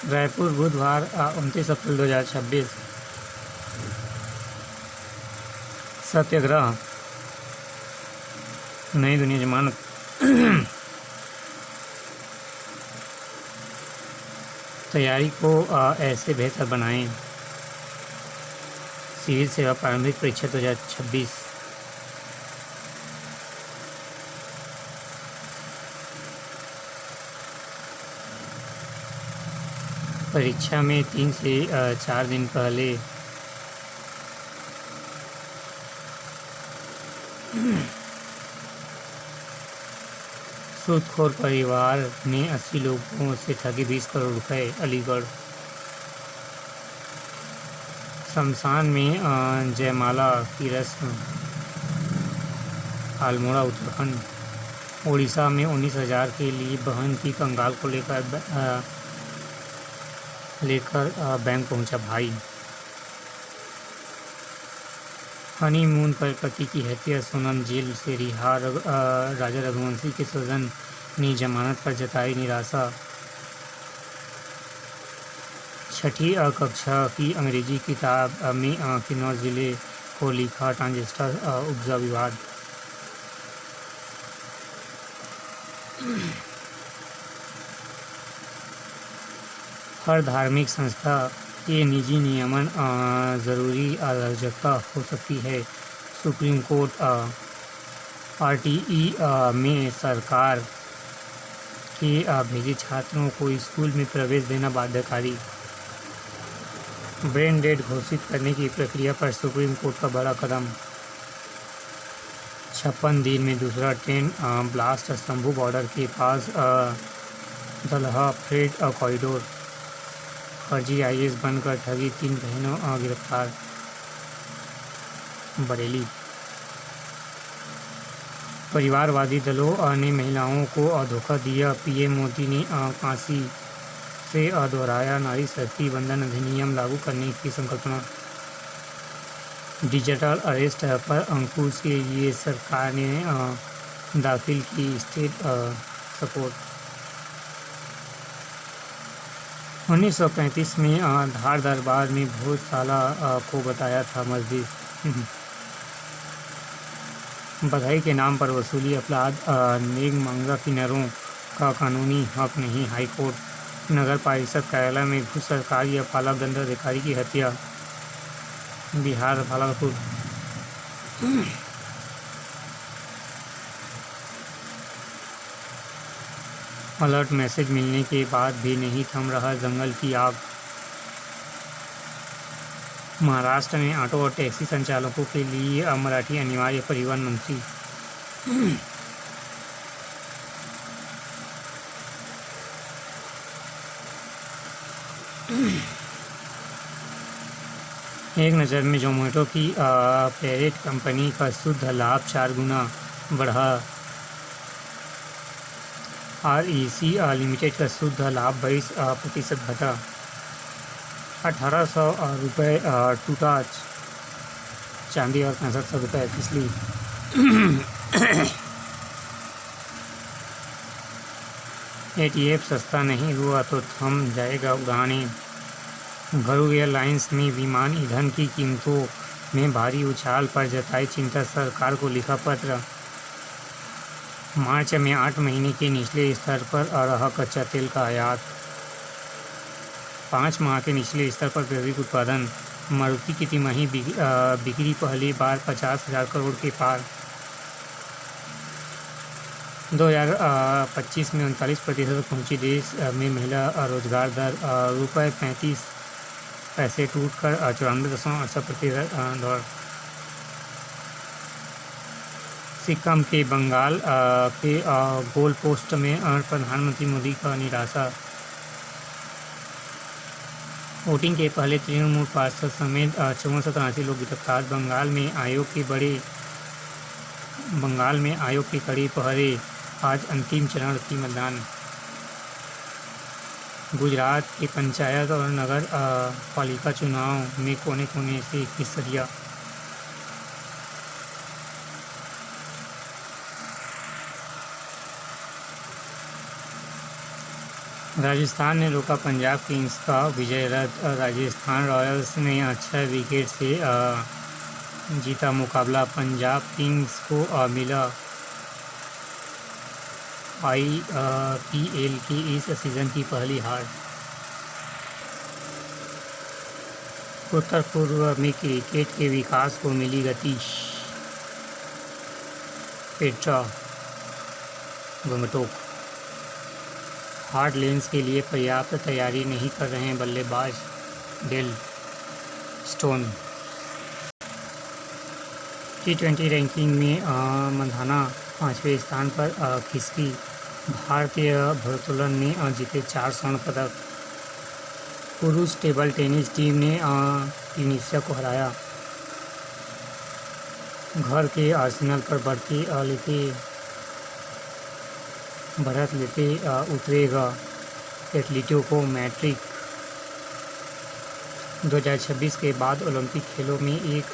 रायपुर बुधवार 29 अप्रैल 2026। सत्याग्रह नई दुनिया जमानत। तैयारी को ऐसे बेहतर बनाएं। सिविल सेवा प्रारंभिक परीक्षा 2026। परीक्षा में 3 से 4 दिन पहले सूदखोर परिवार ने 80 लोगों से ठगे 20 करोड़ रुपए। अलीगढ़। शमशान में जयमाला की रस्म। अल्मोड़ा उत्तराखंड। उड़ीसा में 19,000 के लिए बहन की कंगाल को लेकर बैंक पहुंचा भाई। हनीमून पर पति की हत्या, सोनम जेल से रिहा। राजा रघुवंशी के स्वजन ने जमानत पर जताई निराशा। छठी कक्षा की अंग्रेजी किताब में किन्नौर जिले को लिखा ट्रांजिस्टर उपजा विवाद। हर धार्मिक संस्था के निजी नियमन जरूरी आवश्यकता हो सकती है। Supreme court. आरटीई में सरकार के भेजे छात्रों को स्कूल में प्रवेश देना बाध्यकारी। ब्रेन डेड घोषित करने की प्रक्रिया पर सुप्रीम कोर्ट का बड़ा कदम। 56 दिन में दूसरा ट्रेन ब्लास्ट। शंभू बॉर्डर के पास दलहा फ्रेट कॉरिडोर। फर्जी आईएएस बनकर ठगी 3 बहनों गिरफ्तार। बरेली। परिवारवादी दलों ने महिलाओं को धोखा दिया। पीएम मोदी ने काशी से दोहराया नारी शक्ति बंधन अधिनियम लागू करने की संकल्पना। डिजिटल अरेस्ट पर अंकुश के लिए सरकार ने दाखिल की स्टेट सपोर्ट। 1935 में धार दरबार में भोजशाला को बताया था मस्जिद। बधाई के नाम पर वसूली अपराध। नेक मांगा किन्नरों का कानूनी हक नहीं। हाईकोर्ट। नगर परिषद कार्यालय में घुस सरकारी अपालक दंडाधिकारी की हत्या। बिहार भागलपुर। अलर्ट मैसेज मिलने के बाद भी नहीं थम रहा जंगल की आग। महाराष्ट्र में ऑटो और टैक्सी संचालकों के लिए मराठी अनिवार्य। परिवहन मंत्री। एक नज़र में जोमेटो की पैरेट कंपनी का शुद्ध लाभ 4 गुना बढ़ा। आरईसी लिमिटेड का शुद्ध लाभ 22% घटा। 1800 रुपये टूटा चांदी और 6500 रुपये फिसली। एटीएफ सस्ता नहीं हुआ तो थम जाएगा उड़ानें। घरू एयरलाइंस में विमान ईंधन की कीमतों में भारी उछाल पर जताई चिंता। सरकार को लिखा पत्र। मार्च में 8 महीने के निचले स्तर पर रहा कच्चा तेल का आयात। 5 माह के निचले स्तर पर वैश्विक उत्पादन। मारुति की तिमाही बिक्री पहली बार 50,000 करोड़ के पार। 2025 में 39% पहुंची देश में महिला रोजगार दर। ₹35 टूट कर 94.68% दौड़। सिक्किम के बंगाल के गोल पोस्ट में प्रधानमंत्री मोदी का निराशा। वोटिंग के पहले तृणमूल पार्षद समेत 6483 लोग गिरफ्तार। बंगाल में आयोग के कड़ी पहरे। आज अंतिम चरण की मतदान। गुजरात के पंचायत और नगर पालिका चुनाव में कोने कोने से हिस्सा। राजस्थान ने रोका पंजाब किंग्स का विजय रथ। राजस्थान रॉयल्स ने 6 विकेट से जीता मुकाबला। पंजाब किंग्स को मिला IPL की इस सीज़न की पहली हार। उत्तर पूर्व में क्रिकेट के विकास को मिली गति। पेट्रा गंगटोक। हार्ड लेंस के लिए पर्याप्त तैयारी नहीं कर रहे हैं बल्लेबाज डेल स्टोन। T20 रैंकिंग में मंधाना 5वें स्थान पर खिसकी। भारतीय भारोत्तोलन ने जीते 4 स्वर्ण पदक। पुरुष टेबल टेनिस टीम ने ट्यूनीशिया को हराया। घर के आर्सेनल पर बढ़त लेते उतरेगा एटलेटिको मैड्रिड। 2026 के बाद ओलंपिक खेलों में एक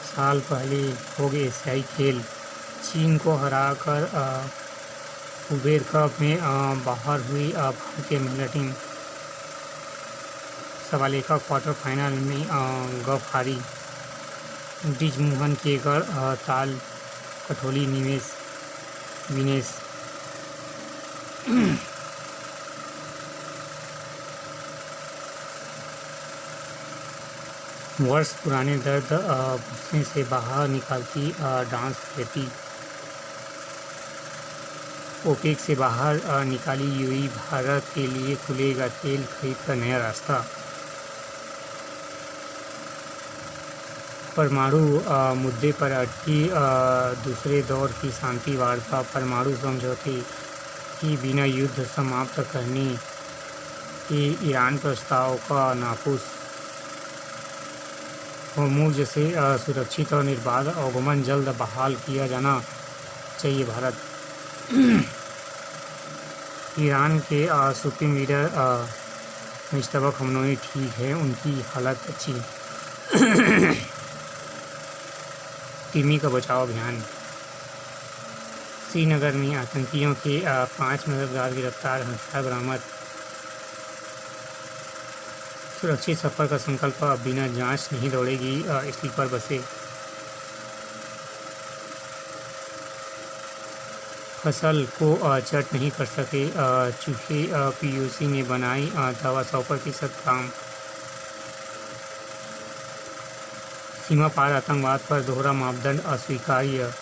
साल पहले हो गए एशियाई खेल। चीन को हराकर उबेर कप में बाहर हुई भारतीय महिला टीम। सवालेखा क्वार्टर फाइनल में गफ हारी। ब्रिजमोहन केकर ताल कठोली विनेश। वर्ष पुराने दर्द गुस्से से बाहर निकालती डांस थेरेपी। ओपेक से बाहर निकाली यूएई। भारत के लिए खुलेगा तेल खरीद का नया रास्ता। परमाणु मुद्दे पर अटकी दूसरे दौर की शांति वार्ता। परमाणु समझौते की बिना युद्ध समाप्त करने के ईरान प्रस्ताव का नाफूस। होर्मुज़ से सुरक्षित और निर्बाध आगमन जल्द बहाल किया जाना चाहिए। भारत। ईरान के सुप्रीम लीडर मुश्तबा खमनोई ठीक है, उनकी हालत अच्छी। तिमी का बचाव अभियान। श्रीनगर में आतंकियों के 5 मददगार गिरफ्तार। हथियार बरामद। सुरक्षित सफर का संकल्प। अब बिना जांच नहीं दौड़ेगी स्लीपर बसें। फसल को चट नहीं कर सके चूहे। PUC ने बनाई दवा 100% काम। सीमा पार आतंकवाद पर दोहरा मापदंड अस्वीकार्य।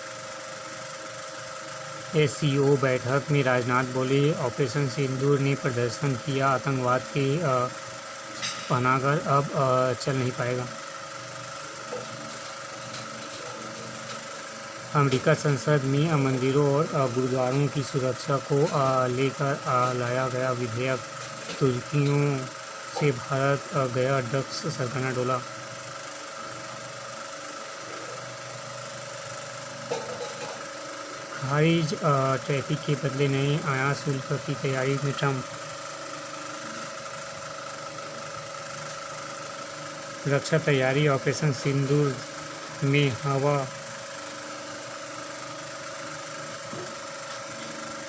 SCO बैठक में राजनाथ बोले, ऑपरेशन सिंदूर ने प्रदर्शन किया आतंकवाद के पनागर अब चल नहीं पाएगा। अमेरिका संसद में मंदिरों और गुरुद्वारों की सुरक्षा को लेकर लाया गया विधेयक। तुर्कियों से भारत गया ड्रग्स सरगना डोला। खारिज ट्रैफिक के बदले नए आयात शुल्क की तैयारी में ट्रंप। रक्षा तैयारी। ऑपरेशन सिंदूर में हवा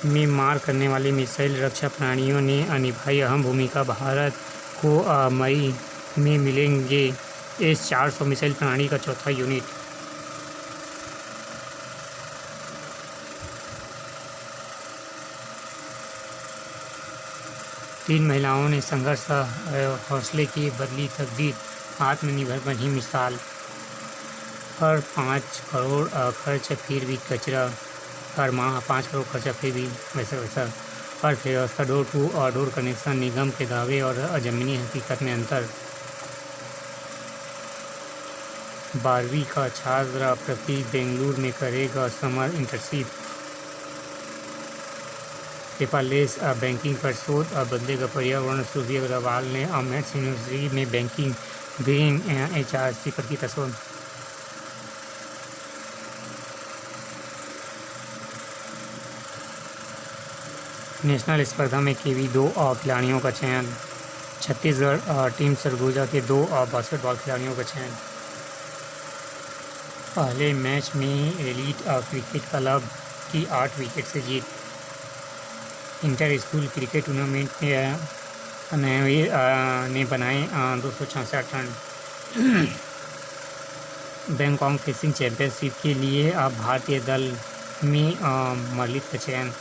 में मार करने वाली मिसाइल रक्षा प्रणालियों ने निभाई अहम भूमिका। भारत को मई में मिलेंगे S-400 मिसाइल प्रणाली का चौथा यूनिट। तीन महिलाओं ने संघर्ष हौसले की बदली तकदीर। आत्मनिर्भर बनी मिसाल। हर 5 करोड़ खर्च फिर भी कचरा। हर माह 5 करोड़ खर्चा फिर भी वैसा। अर्थव्यवस्था। Door to door connection. निगम के दावे और ज़मीनी हकीकत में अंतर। 12वीं का छात्र प्रतीक बेंगलुरु में करेगा समर इंटर्नशिप। पेपरलेस बैंकिंग पर शोध बदलेगा पर्यावरण। सुरभि अग्रवाल ने मेट्स यूनिवर्सिटी में बैंकिंग ग्रीन HRC पर की शोध। नेशनल स्पर्धा में केवी 2 खिलाड़ियों का चयन। छत्तीसगढ़ टीम सरगुजा के 2 बास्केटबॉल खिलाड़ियों का चयन। पहले मैच में एलीट क्रिकेट क्लब की 8 विकेट से जीत। इंटर स्कूल क्रिकेट टूर्नामेंट ने बनाए 266 रन। बैंकॉक फिशिंग चैंपियनशिप के लिए अब भारतीय दल में मलिक का चयन।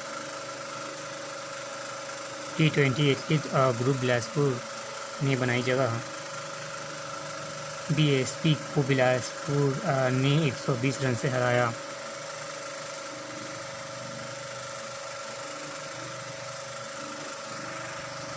T20 एथलीट ग्रुप बिलासपुर ने बनाई जगह। BSP को बिलासपुर ने 120 रन से हराया।